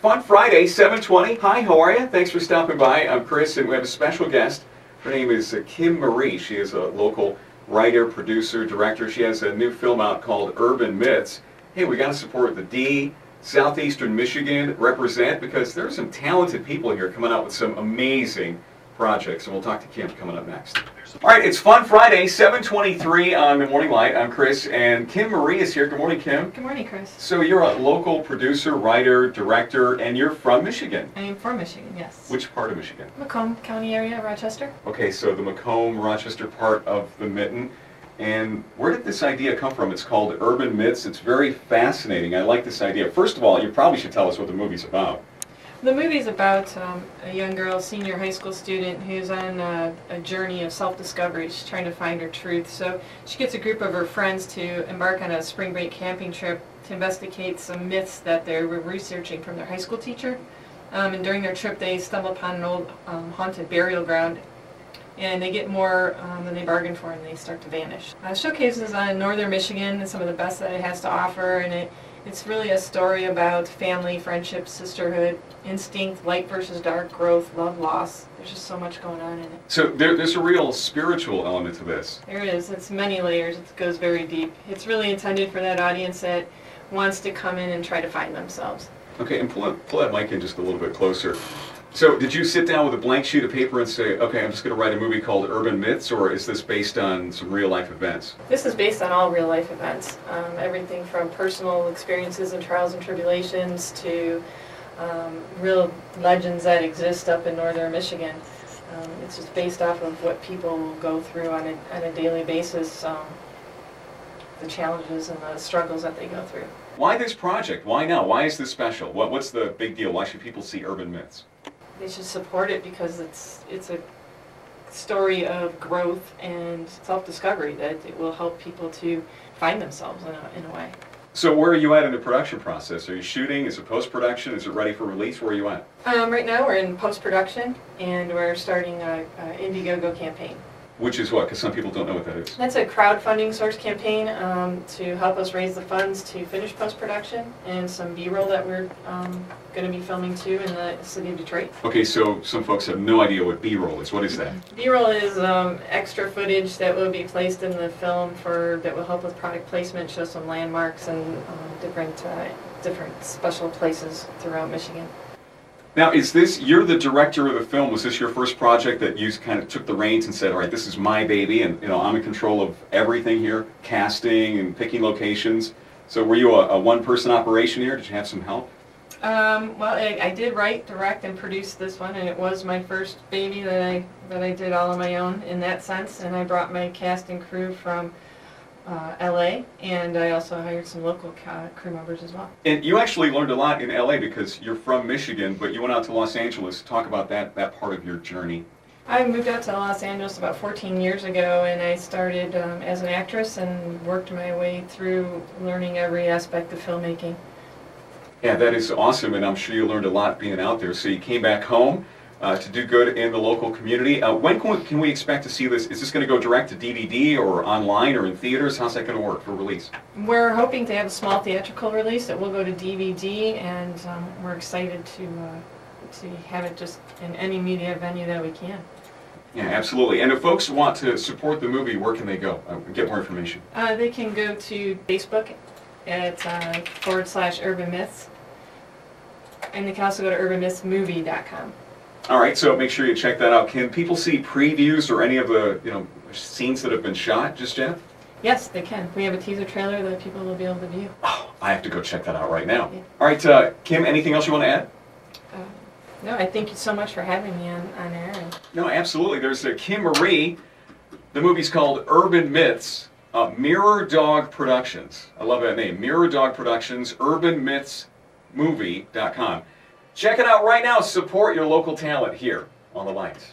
Fun Friday, 7:20. Hi, how are you? Thanks for stopping by. I'm Chris, and we have a special guest. Her name is Kim Marie. She is a local writer, producer, director. She has a new film out called Urban Myths. Hey, we got to support the D. Southeastern Michigan represent, because there are some talented people here coming out with some amazing projects, and we'll talk to Kim coming up next. All right, it's Fun Friday, 7:23 on the Morning Light. I'm Chris, and Kim Marie is here. Good morning, Kim. Good morning, Chris. So you're a local producer, writer, director, and you're from Michigan. I am from Michigan, yes. Which part of Michigan? Macomb County area, Rochester. Okay, so the Macomb, Rochester part of the Mitten. And where did this idea come from? It's called Urban Myths. It's very fascinating. I like this idea. First of all, you probably should tell us what the movie's about. The movie's about a young girl, senior high school student, who's on a journey of self-discovery. She's trying to find her truth. So she gets a group of her friends to embark on a spring break camping trip to investigate some myths that they were researching from their high school teacher. And during their trip, they stumble upon an old haunted burial ground. And they get more than they bargained for, and they start to vanish. Showcases on northern Michigan and some of the best that it has to offer, and it's really a story about family, friendship, sisterhood, instinct, light versus dark, growth, love, loss. There's just so much going on in it. So there's a real spiritual element to this. There is. It's many layers. It goes very deep. It's really intended for that audience that wants to come in and try to find themselves. Okay, and pull that mic in just a little bit closer. So did you sit down with a blank sheet of paper and say, okay, I'm just going to write a movie called Urban Myths, or is this based on some real-life events? This is based on all real-life events. Everything from personal experiences and trials and tribulations to real legends that exist up in northern Michigan. It's just based off of what people will go through on a daily basis, the challenges and the struggles that they go through. Why this project? Why now? Why is this special? What's the big deal? Why should people see Urban Myths? They should support it because it's a story of growth and self-discovery that it will help people to find themselves in a way. So where are you at in the production process? Are you shooting? Is it post-production? Is it ready for release? Where are you at? Right now we're in post-production, and we're starting a Indiegogo campaign. Which is what? Because some people don't know what that is. That's a crowdfunding source campaign to help us raise the funds to finish post-production, and some B-roll that we're going to be filming too in the city of Detroit. Okay, so some folks have no idea what B-roll is. What is that? B-roll is extra footage that will be placed in the film that will help with product placement, show some landmarks and different special places throughout Michigan. Now, you're the director of the film. Was this your first project that you kind of took the reins and said, all right, this is my baby, and I'm in control of everything here, casting and picking locations? So were you a one-person operation here? Did you have some help? Well, I did write, direct, and produce this one, and it was my first baby that I did all on my own in that sense, and I brought my cast and crew from LA, and I also hired some local crew members as well. And you actually learned a lot in LA because you're from Michigan, but you went out to Los Angeles. Talk about that part of your journey. I moved out to Los Angeles about 14 years ago, and I started as an actress and worked my way through learning every aspect of filmmaking. Yeah, that is awesome, and I'm sure you learned a lot being out there. So you came back home to do good in the local community. When can we expect to see this? Is this going to go direct to DVD or online or in theaters? How's that going to work for release? We're hoping to have a small theatrical release that will go to DVD, and we're excited to have it just in any media venue that we can. Yeah, absolutely. And if folks want to support the movie, where can they go? Get more information. They can go to Facebook at /Urban Myths, and they can also go to urbanmythsmovie.com. All right, so make sure you check that out. Can people see previews or any of the scenes that have been shot just yet? Yes, they can. We have a teaser trailer that people will be able to view. Oh, I have to go check that out right now. Yeah. All right, Kim, anything else you want to add? No, I thank you so much for having me on air. No, absolutely. There's Kim Marie. The movie's called Urban Myths. Mirror Dog Productions. I love that name. Mirror Dog Productions, urbanmythsmovie.com. Check it out right now. Support your local talent here on The Lights.